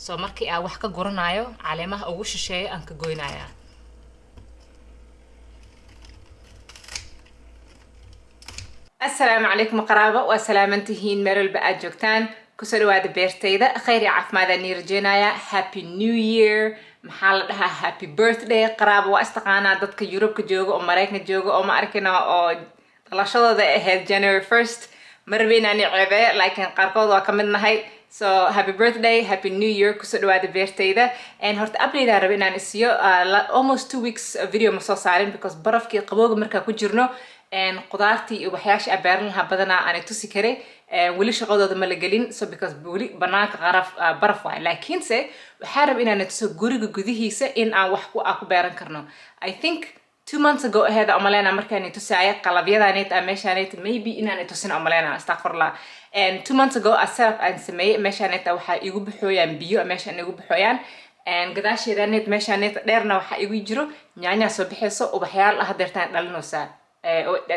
soo markii aan wax ka guranayo caleemaha ugu shisheeyo aan ka goynayaa. السلام عليكم قرابة وسلامتهين ميرل بقى جوكتان كسر واد بيرتيدا خير عفماذا نيرجينايا Happy New Year محل لها Happy Birthday قرابة واستقانا ضدك يوروب كجوغو أو مريكنا جوغو أو ما أركنا أو لاشوضا ذا هيد January 1st مربينا نعيبه لكن قاركوض وكملنا هاي so Happy Birthday Happy New Year كسر واد بيرتيدا and هورت قبلي دا ربينا نسيو almost 2 weeks video مصو صارين because برفكي قبوغ مركا كجرنو and qudaartii iyo waxyaasha abeeran lahaa badanaa aan tusi karay wali shaqadooda ma la gelin so because wali banaanka baraf waay laakiinse waxaa rab inaan tuso guriga gudihiisa in aan wax ku beeran karno. I think 2 months ago ahead amalena markaan tusay qalabyadaaneed meeshaaneed maybe inaan tusin amalena astaghfirullah and 2 months ago asaf aan sameeyay meeshaaneed waxa igu bixooyaan biyo meeshaan igu bixooyaan and gadaasheedaaneed meeshaaneed dheerna waxa igu jiro nyaanya soo bixayso ubaxyaal ah deertaan dhalinoosa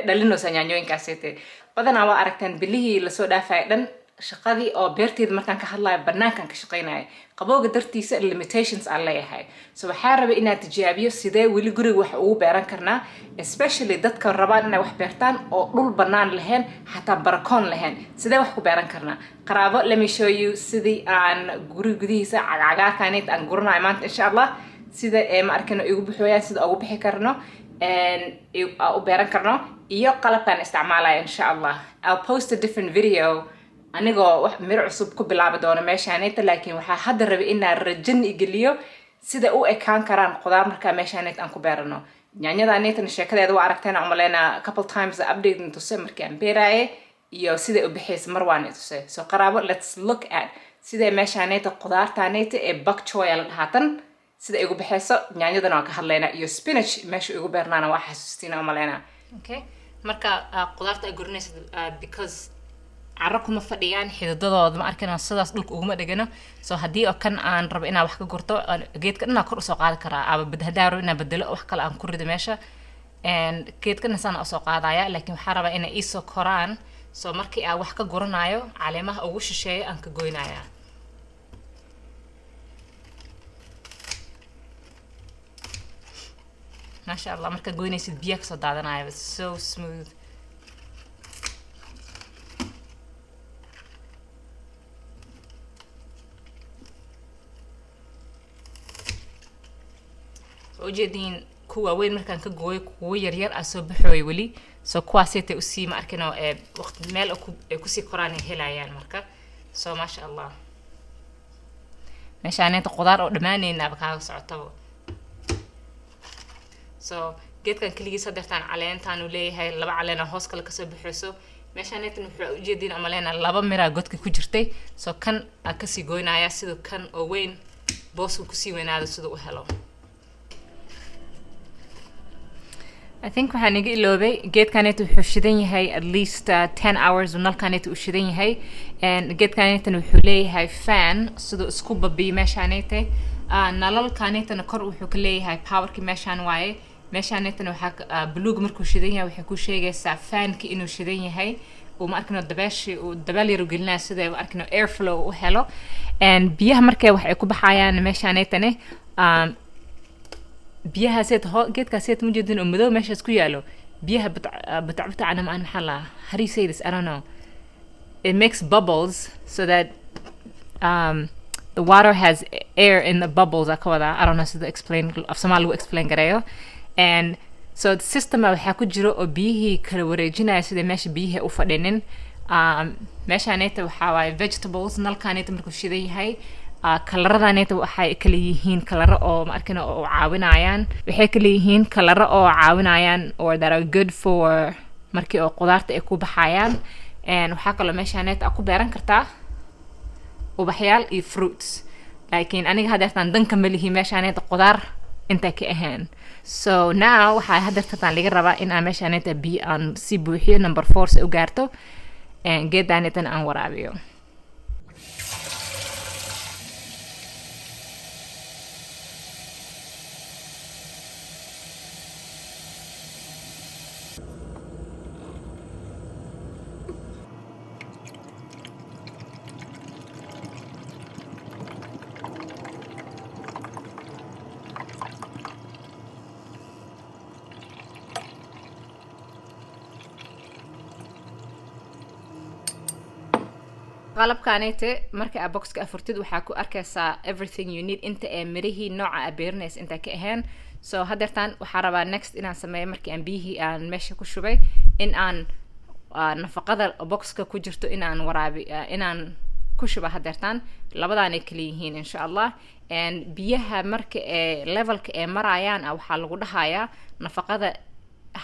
dhalinoosa nyaanyooyinkaasite badanaa waa aragtaan bilihii lasoo dhaafay dhan shaqadii oo beerteed markaan ka hadlayo banaankan ka shaqeynaayo qabowga dartiisa limitations aan leeyahay so waxaa rabay inaan tijaabiyo sidee weli guriga wax ugu beeran karnaa especially dadka rabaan inay wax beertaan oo dhul banaan lahayn xataa barakoon lahayn sidee wax ku beeran karnaa qaraabo let me show you sidii aan guriga gudihiisa cagaarkaaneed aan guranayo maanta insha Allah sida ma arkino igu bixooyaan sida ugu bixi karno and u beeran karno iyo qalabkan isticmaalaya insha Allah. I'll post a different video anigoo wax miro cusub ku bilaabi doono meeshaaneeta laakiin waxaa hadda rabay inaan rajan igeliyo sida u ekaan karaan qudaar markaa meeshaaneet aan ku beerano nyaanyadaaneetana sheekadeeda waa aragteen umaleena couple times update tusay markii aan beeraaye iyo sida u bixaysa mar waan tusay so qaraabo let's look at sida meeshaaneeta qudaartaaneeta ee bok choy la dhahaatan sida igu bixayso nyaanyadana waan ka hadlaynaa iyo spinach meesha igu beernaana waa xasuustina umaleena okay marka qudaarta ay gurinaysa because carro kuma fadhiyaan xididadooda ma arkana sidaas dhulka uguma dhagano so haddii oo kan aan rabo inaan wax ka gurto geedka dhanaa kor usoo qaadi karaa aba badhadaaro inaan bedelo wax kale aan ku rido meesha and geedkana saan usoo qaadaya laakiin waxaa rabaa inay iisoo koraan so markii aan wax ka guranayo caleemaha ugu shisheeyo aan ka goynaya. ما شاء الله مركا goynaysid biyo ka soo daadanaya it's so smooth ujeedin kuwa weyn markaan ka gooyo kuwa yar yar ah soo baxooy wali soo kuwaasaytay u sii ma arkino waqti meel ay ku sii koraan helayaan marka so ma sha Allah meeshaan qudaar oo dhamaanayna kaaga socotaba so geedkan kaligiis hadeertaan caleentaan uu leeyahay laba caleen hoos kale ka soo bixayso meeshaaneetan wuxuu u jeedin amaleena laba mira godka ku jirtay so kan ka sii goynaya sida kan oo weyn boos ku sii weynaado sida uu helo. I think waxaan iga iloobay geedkaneetu wuxuu shidan yahay at least 10 hours nalkaneetu uu shidan yahay and geedkaneetan wuxuu leeyahay fan sida isku babiyo meeshaaneetay nalalkaneetana kor wuxuu ka leeyahay powerki meeshaan waaye meeshaaneetana waxaa buluug markuu shidan yahay waxay ku sheegaysaa fanki inuu shidan yahay oo ma arkino dabeeshi uu dabeel yar u gelinaa sida ma arkino airflow u helo and biyaha markay wax ay ku baxayaan meeshaaneetana biyaha seed geedkaasayt mujeedin oo madow meeshaas ku yaalo biyaha batacbata ana ma maxaa la how do you say this I don't know it makes bubbles so that the water has air in the bubbles I don't know how to explain of Somali will explain gareyo and so the system waxa ku jiro oo biyihii kala wareejinaya sida meesha biyaha u fadhinin meeshaaneta waxa waay vegetables nalkaaneta markuu shidan yahay kalaradaaneta waxay kala yihiin kalaro oo ma arkina oo caawinayaan waxay kala yihiin kalaro oo caawinayaan or that are good for markii oo qudaarta ay ku baxayaan and waxa kale meeshaaneta ku beeran kartaa ubaxyaal iyo fruits laakiin aniga hadeertaan danka malihi meeshaaneeta qudaar inta ka ahaan so now waxa hadeertaan laga rabaa in aan meeshaaneeta biyo aan si buuxiyo number 4 si u gaarto and geedaaneetan aan waraabiyo. qalabkaanete marka aad boxka afurtid waxaa ku arkaysaa everything you need inta ee mirihii nooca aad beerinaysa inta ka ahayn. So hadeertaan waxaa rabaa next inaan sameeyo markii aan biyihii aan meesha ku shubay in aan nafaqada boxka ku jirto inaan waraabi inaan ku shuba hadeertaan labadaan ay kala yihiin insha Allah. And biyaha marka ee levelka ee marayaan waxaa lagu dhahayaa nafaqada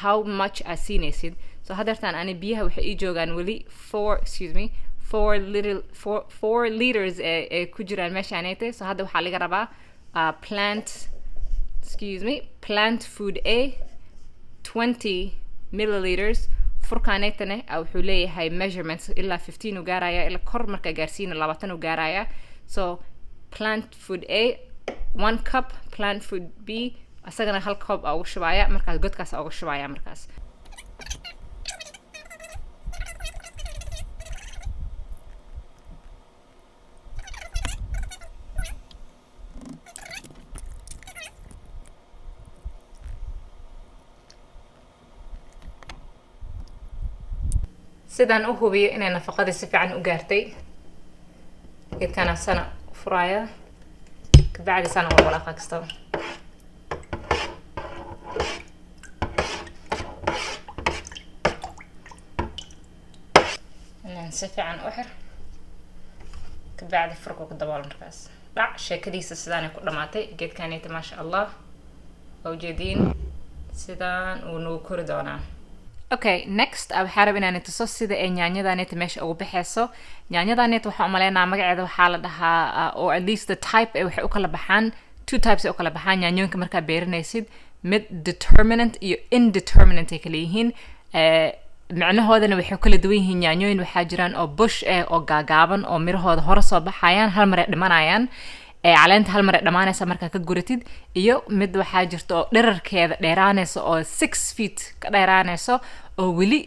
how much aad siinaysid. So hadeertaan ani biyaha waxay ii joogaan weli 4 liters ee ku jiraan meeshaanayte. So hadda waxaa laga rabaa plant food A 20 milliliters. furkaanaytane wuxuu leeyahay measurements ilaa 15 u gaaraya ilaa kor marka gaarsiina 20 u gaaraya. So plant food A 1 cup, plant food B asagana hal cup ugu shubaya markaas godkaas ugu shubaya markaas. sidaan u hubiyo inay nafaqada si fiican u gaartay geedkana sana furaya kabacdi sana wala qaqsto inaan si fiican u xir kabacdi furko ku dabool markaas dhac sheekadiisa sidaan ku dhamaatay geedkanita ma sha Allah oo jeedin sidaan uu noo kori doonaa. Okay, next waxaa rabaa inaan tuso sida ay nyaanyadaaneta meesha ugu baxayso. Nyaanyadaaneta waxaan u maleynayaa magaceeda waxaa la dhahaa or at least the type ay waxay u kala baxaan two types ay u kala baxaan nyaanyooyinka markaa beerinaysid mid determinant iyo indeterminate ay kala yihiin. macnahoodana waxay kala duwan yihiin nyaanyooyin waxaa jiraan oo bush oo gaagaaban oo mirahooda hore soo baxayaan hal mar ay dhimanayaan caleenta hal mar ay dhamaanaysa markaa ka guratid iyo mid waxaa jirta oo dherarkeeda dheeraanaysa oo 6 feet ka dheeraanaysa oo weli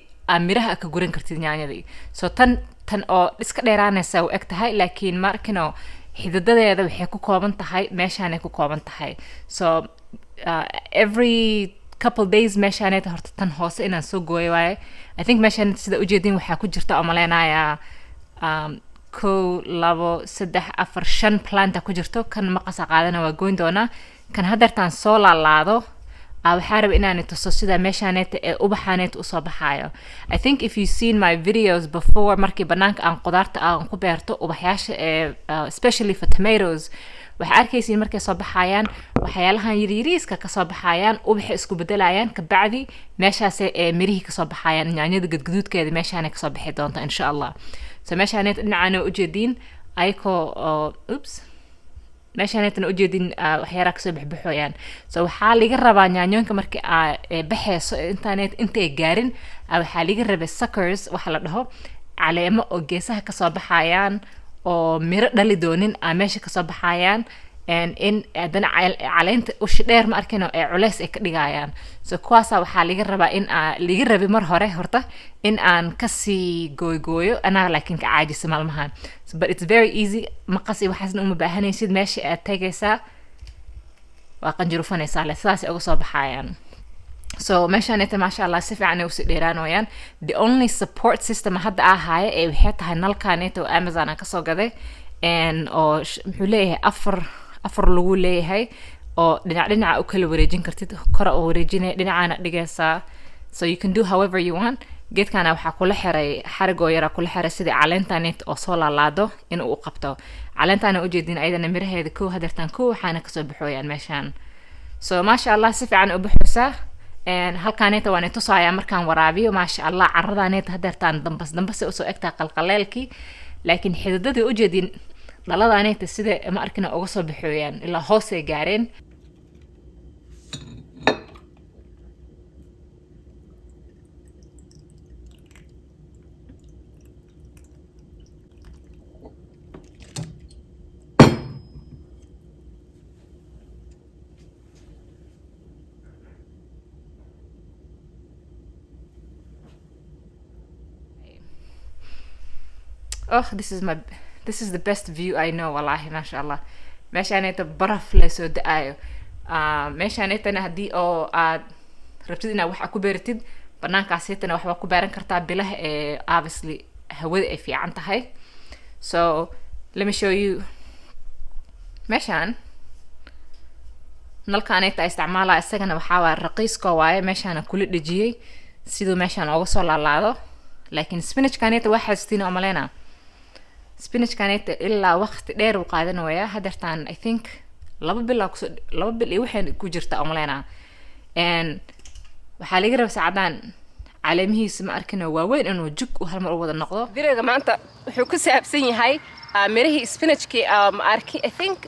miraha ka guran kartid nyaanyadii. So tan oo iska dheeraanaysa u eg tahay laakiin markino xididadeeda waxay ku kooban tahay meeshaan ay ku kooban tahay. So every couple days meeshaan horta tan hoose inaan soo gooyo waaye. I think meeshaan sida u jeedin waxaa ku jirta oo maleynayaa 1 2 3 4 5 planta ku jirto kan maqasa qaadana waa goyn doona kan hadeertaan soo laalaado waxaa rabaa inaan tuso sida meeshaaneta ee ubaxaaneet u soo baxaayo. I think if you seen my videos before markii banaanka aan qudaarta aan ku beerto ubaxyaasha especially for tomatoes waxa arkaysiin markay soo baxayaan waxyaalahan yariiriiska ka soo baxayaan ubaxa isku bedelayaan ka bacdi meeshaas ee mirihi ka soo baxayaan nyaanyada gadgaduudkeeda meeshaan ka soo bixi doonta insha Allah. So meeshaan dhinacana u jeedin ayko meeshaan u jeedin waxyaara ka soo baxbayaan. So waxaa laga rabaa nyaanyooyinka markii baxayso intay gaarin waxaa laga rabaa suckers waxa la dhaho caleemo oo geesaha ka soo baxayaan oo miro dhali doonin meesha ka soo baxayaan in adana caleenta u shidheer ma arkino ee culeys ay ka dhigayaan. So kuwaasa waxaa laga rabaa in laga rabi mar hore horta in aan kasii gooyo anaa laakiin ka caajisa maalmahan. But it's very easy maqasi waxaasna uma baahanaysid meesha aad tagaysaa waa qanjirufanaysaa le sidaas ay uga soo baxayaan. So meeshaan masha Allah si fiican u si dheeraanayaan. The only support system hadda ahaaye ee waxay tahay nalkaaneta oo Amazon aan ka soo gaday oo muxuu leeyahay afar lagu leeyahay oo dhinaca u kala wareejin kartid kora oo wareejinay dhinacana dhigaysaa. So you can do however you want. geedkana waxaa kula xiray xarigo yara kula xiray sidii caleentaanit oo soo laalaado in uu qabto. Caleentaana u jeedin ayadana miraheeda koo hadeertaan koo waxaana kasoo baxooyaan meeshaan. So masha Allah si fiican u baxaysaa halkaaneta waan tusaaya markaan waraabiyo masha Allah carradaaneta hadeertaan dambas u soo egtaa qalqaleelkii laakiin xididada u jeedin dhaladaaneta sida ma arkina uga soo baxooyaan ilaa hoos ay gaareen. Oh, this is the best view I know wallahi masha Allah. meeshaaneta baraf la soo daayo meeshaanetana hadii oo aad rabtid inaad wax ku beertid banaankaasitana waxba ku beeran kartaa bilaha obviously hawada ay fiican tahay. So let me show you meeshaan nalkaanayta isticmaalaa isagana waxaa waa raqiiska waaye meeshaana kula dhejiyey siduu meeshaan ooga soo laalaado laakiin spinachkaanayta waa xastiin oo maleynaa spinachkaanayta ilaa waqti dheer uu qaadanaya hadeertaan I think 2 bil iyo waxay ku jirta oo maleynaa and waxaa laga rabaa saacadaan caleemihiisa ma arkina waaweyn inuu jug u hal mar u wada noqdo videoga maanta wuxuu ku saabsan yahay mirihii spinachki ma arki I think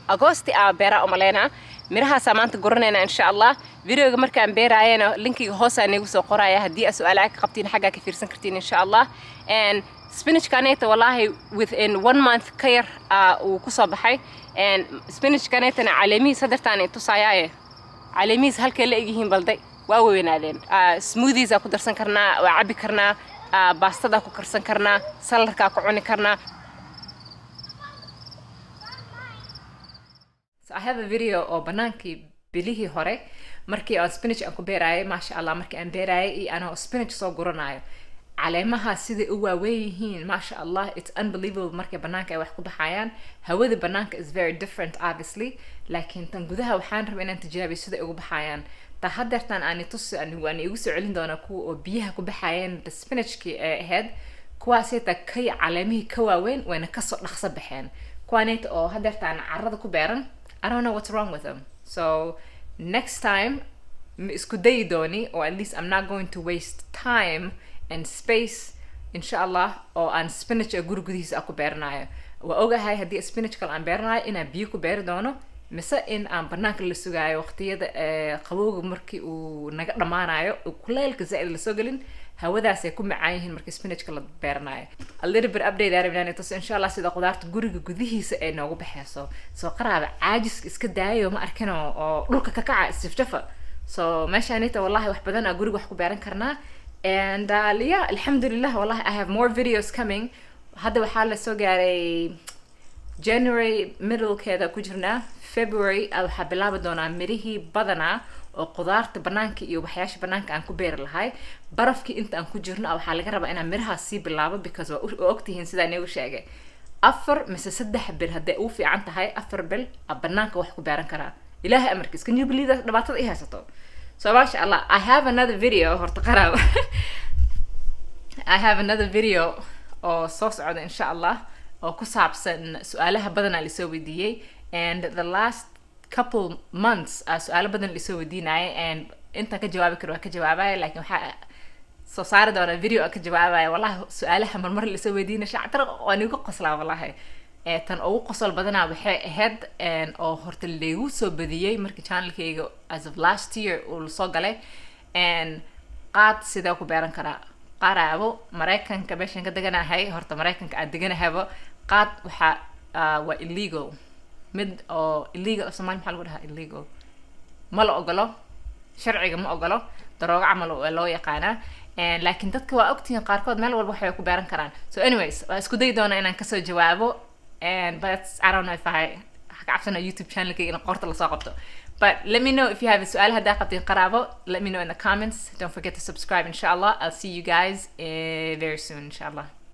Agosti beera oo maleynaa mirahaas maanta goranayna insha Allah videoga markaan beeraayana linkiga hoos aan igu soo qoraya hadii aad su'aalaha ka qabtiin xagga ka fiirsan kartiin insha Allah and spinach kaneta wallahi within 1 month ka yar uu ku soo baxay and spinach kanetana caleemihiis hadartaan ay tusayaaye caleemihiis halkay la egyihiin balday waa weynaadeen smoothies ku darsan karnaa waa cabi karnaa baastada ku karsan karnaa saladka ku cuni karnaa. So I have a video oo banaankii bilihii hore markii aan spinach aan ku beeraayay ma sha Allah markii aan beeraayay iyo anoo spinach soo guranayo caleemaha sidii u waaweyn yihiin ma sha Allah it's unbelievable markii banaanka ay wax ku baxayaan hawada banaanka is very different obviously laakiin tan gudaha waxaan rabaa inaan tijaabiyo sida ay ugu baxayaan ta hadeertan aan tus aan igu soo celin doona kuwa oo biyaha ku baxayaan spinachki ahead kuwaasay ta kay caleemihii ka waaweyn wayna ka soo dhaqso baxeen kuwaanayta oo hadeertan carrada ku beeran I don't know what's wrong with them. So next time, isku dayi dooni, or at least I'm not going to waste time and space, inshallah, or aan spinach gurigiisa aku beeranayo. Waa ogahay haddii spinach kale aan beeranayo inaan biyo ku beeri doono, mise in aan banaanka la sugaayo waqtiyada qabowga markii uu naga dhamaanayo, kuleylka zaid la soo galin. hawadaas ay ku macaan yihiin markii spinachka la beeranayo a little bit update arabnaan inta inshallah sida qudaarta guriga gudihiisa ay noogu baxayso soo qaraaba caajis iska daayo ma arkino oo dhulka ka kaca istiftafa so meeshaanita wallahi wax badan aan guriga wax ku beeran karnaa and yeah alhamdulillah wallahi I have more videos coming hadda waxaa la soo gaaray January middle keeda ku jirnaa February waxaa bilaabi doonaa mirihii badanaa oo qudaarta banaanka iyo waxyaasha banaanka aan ku beeri lahay barafkii inta aan ku jirno waxaa laga rabaa inaan miraha sii bilaabo because waa ogtihiin sidaan igu sheegay 4 mise 3 bil haday u fiican tahay 4 bil banaanka wax ku beeran karaa ilaahay amarkiis kan you believe dhibaatada ay haysato so masha Allah I have another video horta qaraab I have another video oo soo socda insha Allah oo ku saabsan su'aalaha badan aan soo weydiiyay and the last couple months su'aalo badan la soo weydiinay and inta ka jawaabi karo ka jawaabay laakiin waxa soo saar doona video ka jawaabay wallahi su'aalaha marmar la soo weydiinay shactar oo anigu qoslaa wallahi tan ugu qosol badanaa waxay ahayd oo horta leegu soo badiyay markii channelkayga as of last year uu soo galay and qaad sida ku beeran karaa qaraabo Mareykanka meeshan ka deganahay horta Mareykanka aad deganahayba qaad waxa waa illegal mid oo illegal Soomaali maxaa lagu dhahaa illegal ma la ogolo sharciga ma ogolo darooga camal oo loo yaqaana laakiin dadka waa ogtiin qaarkood meel walba waxay ku beeran karaan so anyways waa isku day doona inaan ka soo jawaabo and but I don't know if I cabsana YouTube channel kayga qorta la soo qabto but let me know if you have a su'aal hadaa qabtiin qaraabo let me know in the comments don't forget to subscribe inshallah I'll see you guys very soon inshallah